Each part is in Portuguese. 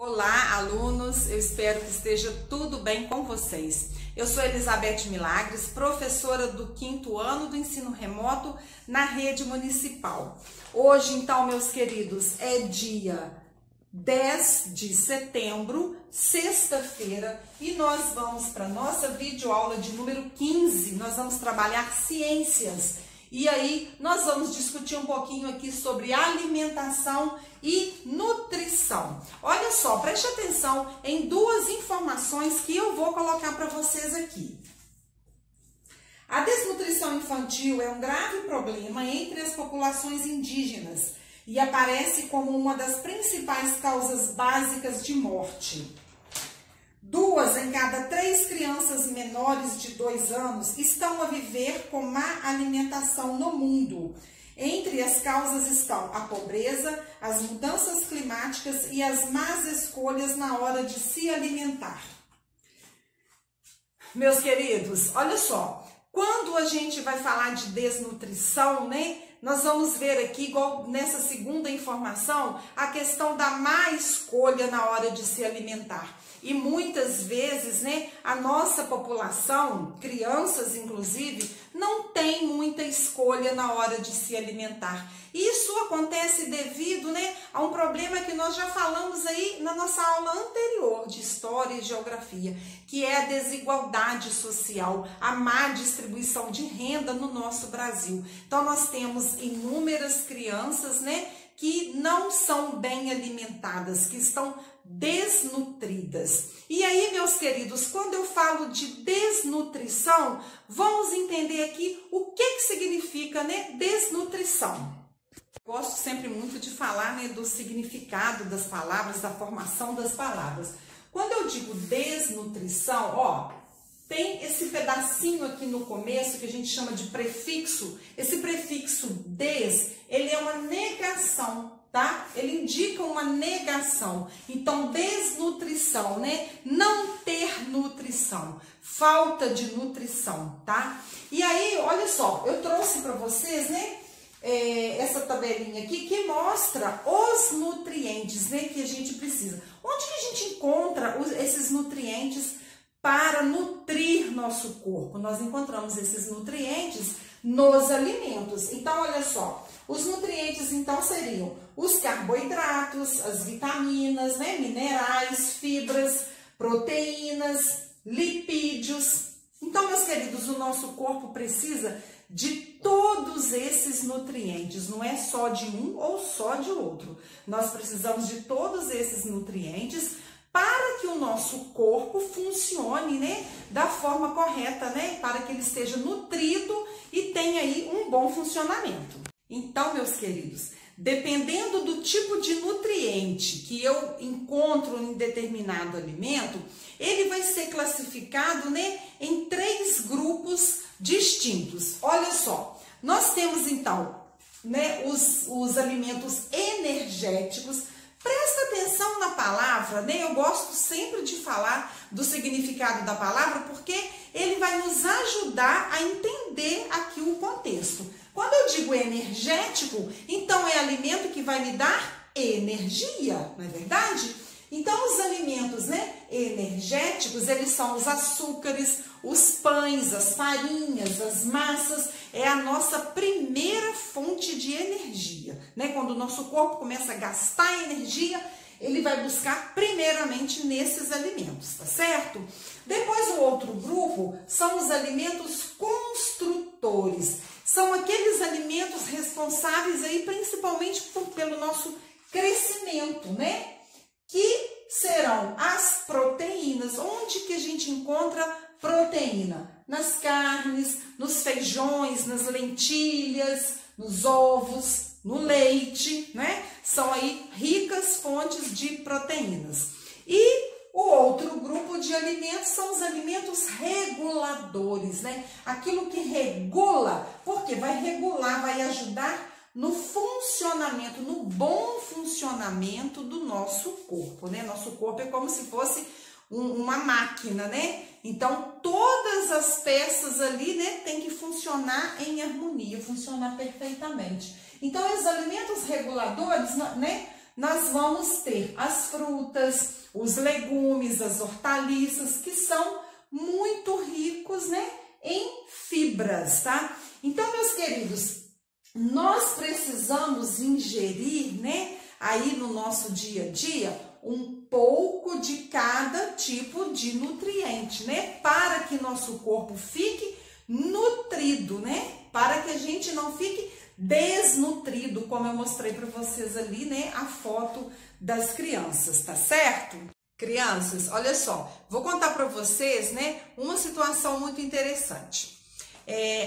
Olá, alunos! Eu espero que esteja tudo bem com vocês. Eu sou Elizabeth Milagres, professora do 5º ano do ensino remoto na rede municipal. Hoje, então, meus queridos, é dia 10 de setembro, sexta-feira, e nós vamos para a nossa videoaula de número 15. Nós vamos trabalhar ciências. E aí, nós vamos discutir um pouquinho aqui sobre alimentação e nutrição. Olha só, preste atenção em duas informações que eu vou colocar para vocês aqui. A desnutrição infantil é um grave problema entre as populações indígenas e aparece como uma das principais causas básicas de morte. 2 em cada 3 crianças menores de 2 anos estão a viver com má alimentação no mundo. Entre as causas estão a pobreza, as mudanças climáticas e as más escolhas na hora de se alimentar. Meus queridos, olha só, quando a gente vai falar de desnutrição, nós vamos ver aqui, igual nessa segunda informação, a questão da má escolha na hora de se alimentar. E muitas vezes, a nossa população, crianças inclusive, não tem muita escolha na hora de se alimentar. Isso acontece devido, a um problema que nós já falamos aí na nossa aula anterior de História e Geografia, que é a desigualdade social, a má distribuição de renda no nosso Brasil. Então, nós temos inúmeras crianças, que não são bem alimentadas, que estão desnutridas. E aí, meus queridos, quando eu falo de desnutrição, vamos entender aqui o que significa, desnutrição. Eu gosto sempre muito de falar, do significado das palavras, da formação das palavras. Quando eu digo desnutrição, tem esse pedacinho aqui no começo que a gente chama de prefixo. Esse prefixo des, ele é uma negação, tá? Ele indica uma negação. Então, desnutrição, não ter nutrição, falta de nutrição, tá? E aí, olha só, eu trouxe para vocês, essa tabelinha aqui que mostra os nutrientes, que a gente precisa. Onde que a gente encontra esses nutrientes para nutrir nosso corpo? Nós encontramos esses nutrientes nos alimentos. Então, olha só, os nutrientes então seriam os carboidratos, as vitaminas, minerais, fibras, proteínas, lipídios. Então, meus queridos, o nosso corpo precisa de todos esses nutrientes, não é só de um ou só de outro. Nós precisamos de todos esses nutrientes para que o nosso corpo funcione, da forma correta, para que ele esteja nutrido e tenha aí um bom funcionamento. Então, meus queridos, dependendo do tipo de nutriente que eu encontro em determinado alimento, ele vai ser classificado, em 3 grupos distintos. Olha só, nós temos então, os alimentos energéticos. Presta atenção na palavra, eu gosto sempre de falar do significado da palavra, porque ele vai nos ajudar a entender aqui o contexto. Quando eu digo energético, então é alimento que vai me dar energia, não é verdade? Então, os alimentos, energéticos, eles são os açúcares, os pães, as farinhas, as massas, é a nossa primeira fonte de energia, Quando o nosso corpo começa a gastar energia, ele vai buscar primeiramente nesses alimentos, tá certo? Depois, o outro grupo são os alimentos construtores. São aqueles alimentos responsáveis aí principalmente pelo nosso crescimento, que serão as proteínas. Onde que a gente encontra proteína? Nas carnes, nos feijões, nas lentilhas, nos ovos, no leite, São aí ricas fontes de proteínas. E o outro grupo de alimentos são os alimentos reguladores, Aquilo que regula, porque vai regular, vai ajudar no funcionamento, no bom funcionamento do nosso corpo, Nosso corpo é como se fosse uma máquina, Então, todas as peças ali, tem que funcionar em harmonia, funcionar perfeitamente. Então, os alimentos reguladores, nós vamos ter as frutas, os legumes, as hortaliças, que são muito ricos, né, em fibras, tá? Então, meus queridos, nós precisamos ingerir, né, aí no nosso dia a dia, um pouco de cada tipo de nutriente, né, para que nosso corpo fique nutrido, né, para que a gente não fique desnutrido, como eu mostrei para vocês ali, né, a foto das crianças, tá certo? Crianças, olha só, vou contar para vocês, né, uma situação muito interessante.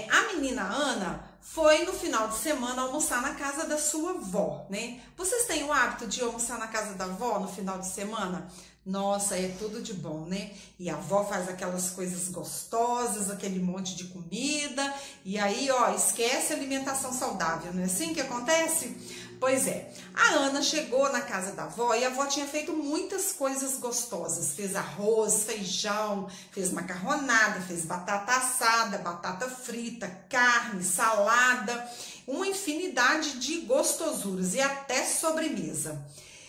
A menina Ana foi no final de semana almoçar na casa da sua avó, né? Vocês têm o hábito de almoçar na casa da avó no final de semana? Nossa, é tudo de bom, né? E a avó faz aquelas coisas gostosas, aquele monte de comida, e aí, ó, esquece a alimentação saudável, não é assim que acontece? Pois é, a Ana chegou na casa da avó e a avó tinha feito muitas coisas gostosas. Fez arroz, feijão, fez macarronada, fez batata assada, batata frita, carne, salada, uma infinidade de gostosuras e até sobremesa.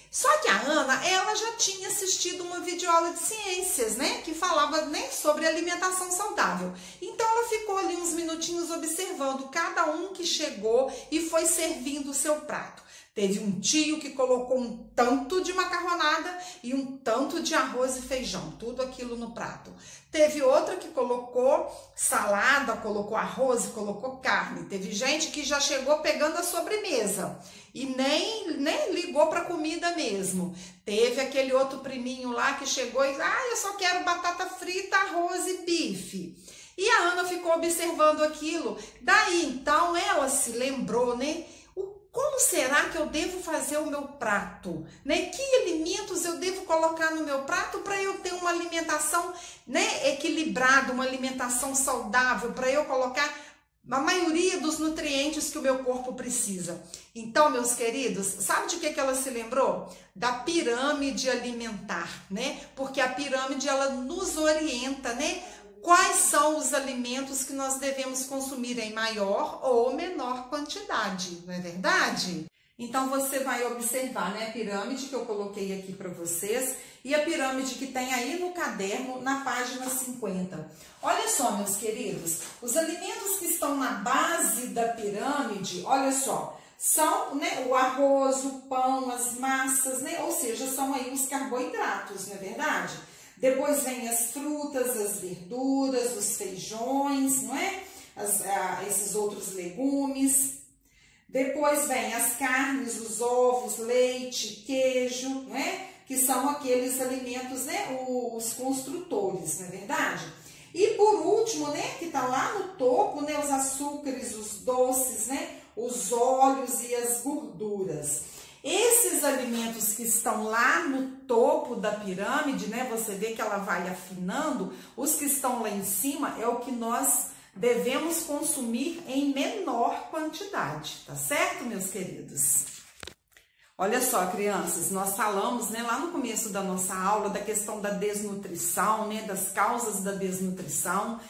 Só que a Ana, ela já tinha assistido uma videoaula de ciências, né, que falava, né, sobre alimentação saudável. Então ela ficou ali uns minutinhos observando cada um que chegou e foi servindo o seu prato. Teve um tio que colocou um tanto de macarronada e um tanto de arroz e feijão, tudo aquilo no prato. Teve outra que colocou salada, colocou arroz e colocou carne. Teve gente que já chegou pegando a sobremesa e nem ligou para comida mesmo. Teve aquele outro priminho lá que chegou e eu só quero batata frita, arroz e bife. E a Ana ficou observando aquilo. Daí então ela se lembrou, né? Como será que eu devo fazer o meu prato? Né? Que alimentos eu devo colocar no meu prato para eu ter uma alimentação, né, equilibrada, uma alimentação saudável, para eu colocar a maioria dos nutrientes que o meu corpo precisa? Então, meus queridos, sabe de que ela se lembrou? Da pirâmide alimentar, né? Porque a pirâmide, ela nos orienta, né? Quais são os alimentos que nós devemos consumir em maior ou menor quantidade, não é verdade? Então você vai observar, né, a pirâmide que eu coloquei aqui para vocês e a pirâmide que tem aí no caderno na página 50. Olha só, meus queridos, os alimentos que estão na base da pirâmide, olha só, são, né, o arroz, o pão, as massas, né, ou seja, são aí os carboidratos, não é verdade? Depois vem as frutas, as verduras, os feijões, não é? Esses outros legumes. Depois vem as carnes, os ovos, leite, queijo, não é? Que são aqueles alimentos, né? Os construtores, não é verdade? E por último, né? Que tá lá no topo, né? Os açúcares, os doces, né? Os óleos e as gorduras. Esses alimentos que estão lá no topo da pirâmide, né? Você vê que ela vai afinando. Os que estão lá em cima é o que nós devemos consumir em menor quantidade, tá certo, meus queridos? Olha só, crianças, nós falamos, né, lá no começo da nossa aula da questão da desnutrição, né, das causas da desnutrição.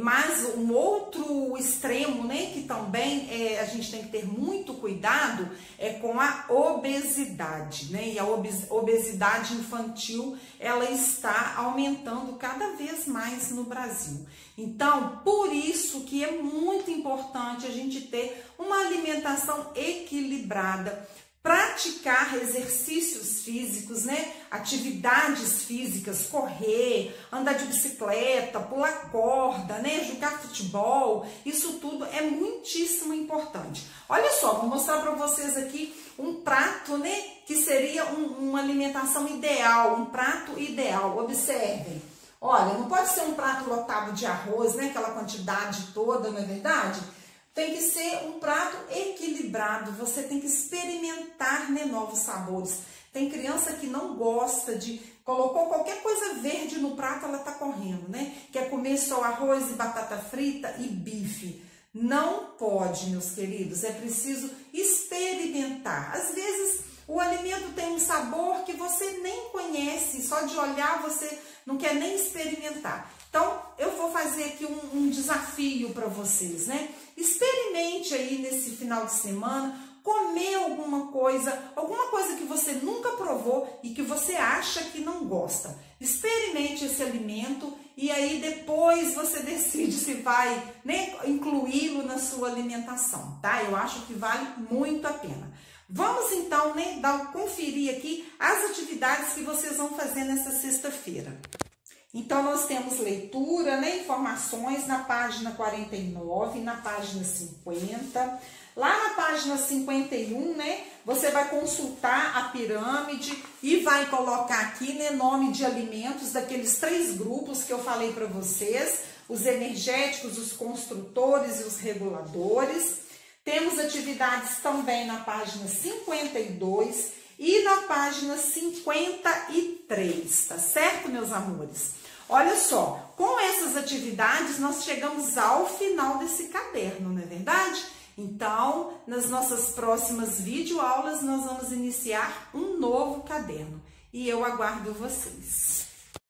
Mas um outro extremo, né, que também a gente tem que ter muito cuidado é com a obesidade, né? E a obesidade infantil, ela está aumentando cada vez mais no Brasil. Então, por isso que é muito importante a gente ter uma alimentação equilibrada, praticar exercícios físicos, né? Atividades físicas, correr, andar de bicicleta, pular corda, né? Jogar futebol, isso tudo é muitíssimo importante. Olha só, vou mostrar para vocês aqui um prato, né? Que seria uma alimentação ideal, um prato ideal. Observem. Olha, não pode ser um prato lotado de arroz, né? Aquela quantidade toda, não é verdade? Tem que ser um prato equilibrado, você tem que experimentar, né, novos sabores. Tem criança que não gosta de... Colocou qualquer coisa verde no prato, ela tá correndo, né? Quer comer só arroz e batata frita e bife. Não pode, meus queridos, é preciso experimentar. Às vezes o alimento tem um sabor que você nem conhece, só de olhar você não quer nem experimentar. Então, eu vou fazer aqui um desafio para vocês, né? Experimente aí nesse final de semana comer alguma coisa que você nunca provou e que você acha que não gosta. Experimente esse alimento e aí depois você decide se vai, né, incluí-lo na sua alimentação, tá? Eu acho que vale muito a pena. Vamos então, né, conferir aqui as atividades que vocês vão fazer nessa sexta-feira. Então, nós temos leitura, né, informações na página 49, na página 50. Lá na página 51, né, você vai consultar a pirâmide e vai colocar aqui, né, nome de alimentos daqueles 3 grupos que eu falei para vocês, os energéticos, os construtores e os reguladores. Temos atividades também na página 52 e na página 53, tá certo, meus amores? Olha só, com essas atividades nós chegamos ao final desse caderno, não é verdade? Então, nas nossas próximas videoaulas nós vamos iniciar um novo caderno e eu aguardo vocês.